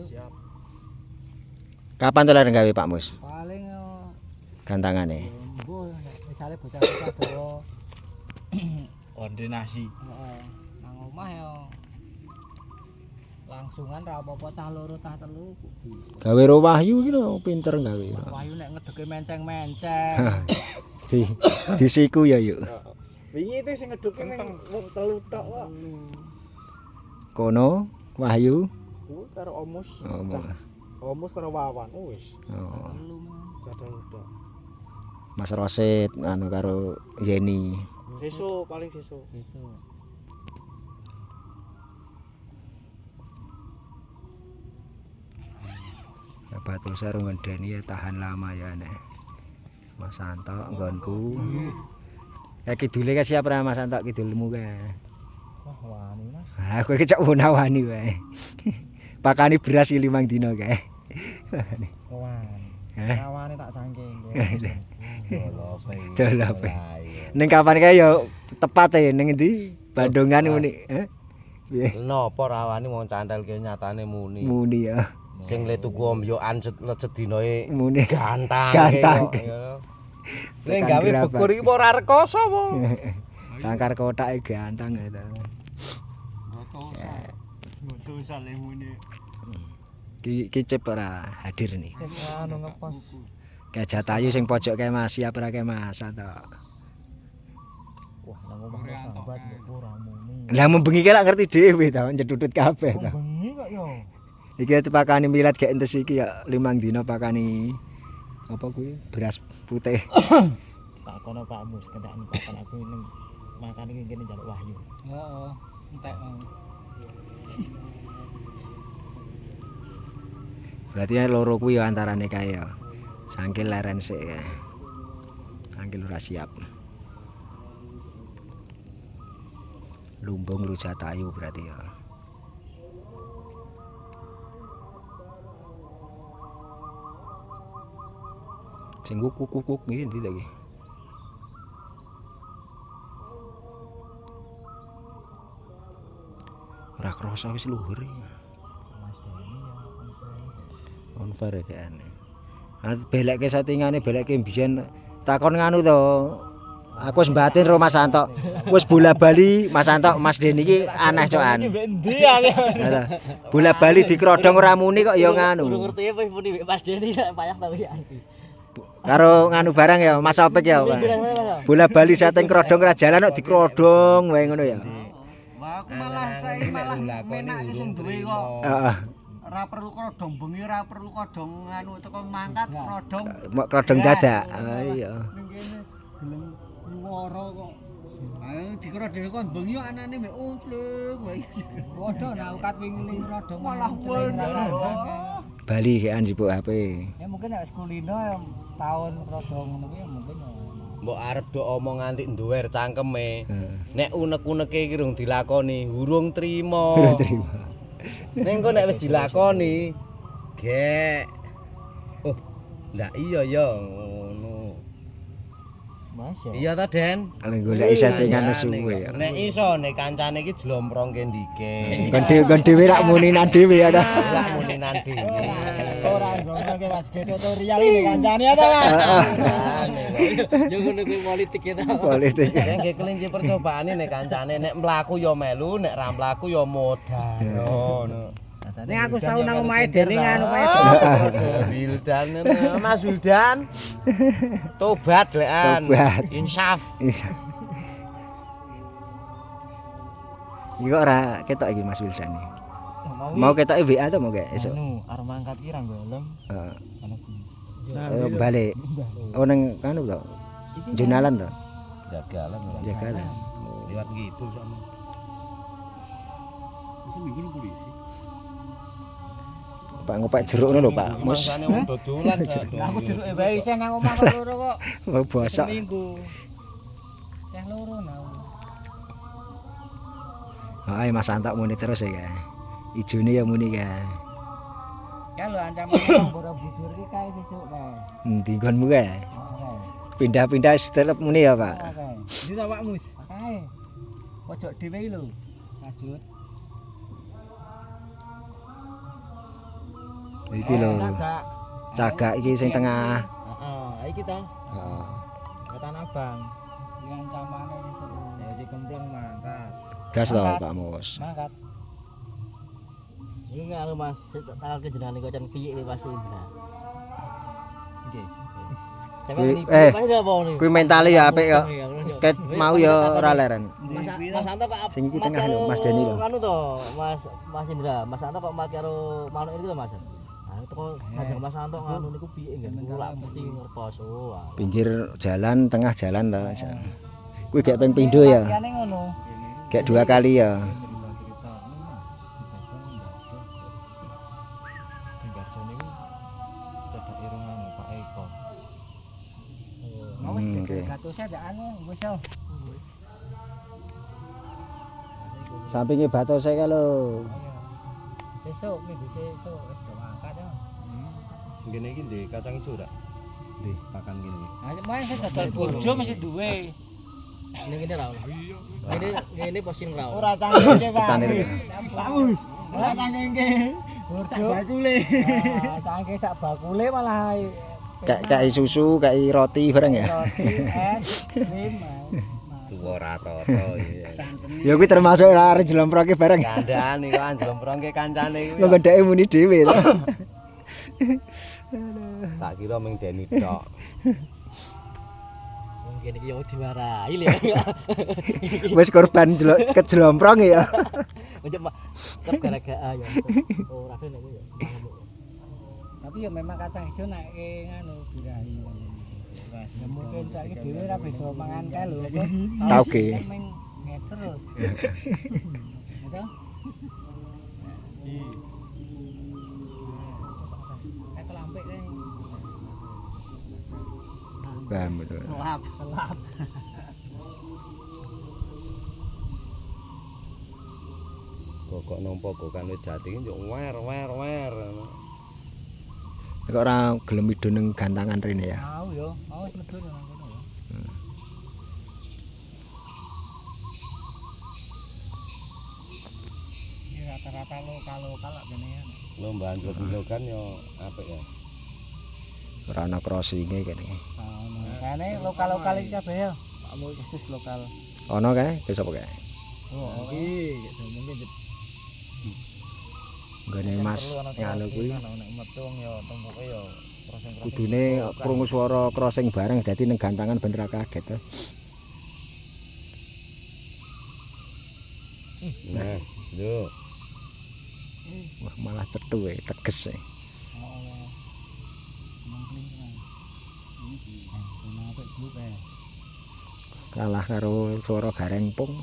siap. Kapan tular gawe Pak Mus? Paling Gantangane. mbuh misale bocah-bocah dawa Koordinasi. heeh nang omah ya langsungan ra apa-apa tah loro tah telu bisa. Gawe ro Wahyu iki lho pinter gawe. Wahyu nek ngedeke menceng-menceng. Disiku ya yuk. Wingi itu sing ngeduke wong telu tok kok. Kono Wahyu. Kuwi karo Omus. Omus karo Wawan wis. Oh. Telu mah. Jadal tok. Mas Rosid anu karo Jenny. Sesuk paling sesuk. Besok. Batu sarung ngedeni ya tahan lama ya nek. Mas Santo nggonku. Ya kidule ka siap ra Mas Santo kidulmu ka. Wah wani Mas. Ah kowe kecok wani wae. Pakani beras 5 dina kae. Wani. Heh. Kawane tak cangking. Dolope. Ning kapan kae ya tepat e ning endi? Bandungan muni. Piye? Napa rawani wong candel ki nyatane muni. Muni ya. Sing le tuku omyokan lecet dinoe Muni gantang. Gantang. Ning gawe bekur iki ora rekoso apa? Sangkar kotake gantang itu. Musuh saleh muni. Ki cep ora hadir nih. Anu ngepos. Gajah Tayu sing pojok kae Mas, siap ora kae Mas atau. Wah nang omah sambat kok ora muni. Lah membengi ki lak ngerti dhewe ta, nyedudut kabeh ta. Bengi kok yo. Iki pakani milad gak entes iki ya 5 dina pakani apa kuwi beras putih. Tak kono Pak Mus kendakne pakan aku ning makan iki kene njaluk Wahyu. Heeh, entek. Berarti loro kuwi ya antarane kae ya. Sangkil leren sik ya. Sangkil ora siap. Lumbung Rujak Tayu berarti ya. Sing kukuk iki endi ta iki? Ora krasa wis luhur iki. Mas Dani ya On fire kan. Belekke settingane belekke mbiyen takon nganu to. Aku wis mbatin ro Mas Santo. Wis bola-bali Mas Santo, Mas Deni iki aneh cokan. Endi ya? Bola-bali dikrodong ora muni kok ya nganu. Ngerti apa muni Mas Deni nek payah ta iki. Karo nganu barang ya Mas Opik ya. Bola-bali setting krodong ra jalan kok dikrodong wae ngono ya. Wah, aku malah saiki malah menak sing duwe kok. Heeh. Ora perlu kodong bengi, ora perlu kodong anu teko mangkat kodong. Mok krodong dadak. Iya. Ning kene gelem nyuwara kok. Ayo dikrodong kon bengi kok anane mek umplung wae. Waduh nek ukat wingi rodong Malah wol. Bali kean sibuk HP. Ya mungkin nek kulino ya setahun rodong ngono kuwi mungkin ya. Mbok arep do omong nganti nduwer cangkeme. Nek unek-uneke iki rung dilakoni, urung trima. Ora terima. Ning kok nek wis dilakoni, gek. Oh, ndak iya ya ngono. Mas ya. Iya ta, Den? Kalau golek settingan suwe ya. Nek iso nek kancane iki jlomprongke ndike. Kon dhewe rak muninan dhewe ya ta. Lah muninan dhewe. Ora ngono ke Mas tutorial ini kancane ya ta Mas. Yo ngono kuwi politik ya ta. Politik. Nggih kelinci percobaane nek kancane nek mlaku ya melu, nek ra mlaku ya modal. Ngono. Ning aku tau nang omahe Deni anu kae. Wildan, Mas Wildan. Tobat lekan. Tobat. Insaf. Iki kok ora ketok iki Mas Wildan iki. Mau ketok WA to mau gak esuk? Anu arep mangkat ki ra golem. Heeh. Ana Balik. Oh nang kanu to. Junalan to. Jagalan. Jagalan. Liwat gitu sama. Wis minggu nang polisi. Pak ngopek jeruk ngono lho Pak Mus. Masane wong dodolan. aku jeruke wae isih nang omah kok loro kok. Mau bosok. Minggu. Yang loro nang. Ae Mas Santok muni terus ya. Ijone ya muni ka. Ya lho ancaman Borobudur iki kae sesuk kae. Endi nggonmu kae? Pindah-pindah tetep muni ya Pak. Iki ta Pak Mus. Kae. Pojok dhewe iki lho. Lanjut. Iki lho. Cagak iki sing tengah. Heeh, iki to. Heeh. Tanah Abang. Yang camane sesuk. Ya di Gempleng mangkat. Gas to Pak Mus. Mangkat. Ini anu Mas, tanggal kejenengan niku can piye iki pasti Indra. Nggih. Kuwi mentale ya apik kok. Ket mau ya ora leren. Mas Anto kok Sing iki tengah lho, Mas Deni lho. Anu to, Mas Indra, Mas Anto kok mati karo manuk iki to Mas. Ah itu kok sajeng Mas Anto nganu niku piye nggih? Kula mesti ngertos. Pinggir jalan, tengah jalan to. Kuwi gek ping pindho ya. Liyane ngono. Gek 2 kali ya. Oke. Gatuse ada anu wis yo. Sampinge batose ka lho. Besok minggu sesuk wis do mangkat yo. Ngene iki ndek kacang ijo ora? Ndek pakan ngene iki. Ah main saya dodol bojo mesti duwe. Ngene ra ono. Ngene posisi ra ono. Ora cangkeme Pak. Bagus. Ora cangkeme. Bojo bakule. Ah cangke sak bakule malah Kayak susu, kayak roti bareng ya. roti es krim. Tuwa ra toto iki. Ya kuwi termasuk arek jlomproke bareng. Kandhane kok anjlomprongke kancane kuwi. Lho gedheke muni dhewe to. Tak kira ming Deni tok. Mungkin iki yo diwarai lho. Wis korban kejlomprong ya. Untuk kep gara-gara ya. Ora dene yo. Tapi ya memang kacang hijau nek nganu birahi. Wes mungkin saiki dhewe ra beda mangan kae lho. Tauge. Terus. Gitu. Kayak lampik kae. Paham betul. Selap. Kok nampa gokan wit jati yo wer. Kok ora gelem ido ning gantangan rene ya. Mau yo, mau wis medhun nang kono ya. Iki rata-rata lokal kene ya. Lomba anjlok-anjlokan yo apik ya. Ora ana crossinge kene. Kene lokal iki kabeh ya. Kamu khusus lokal. Ono kae, besok kae. Oh, iki mungkin Nggone Mas nganu kuwi nek metu wong ya tumpuke ya crossing-crossing. kudune krungu swara crossing bareng dadi ning gantangan ben ra kaget to. Nah, yo. Wah malah cethu teges. Kalah karo swara gareng pung.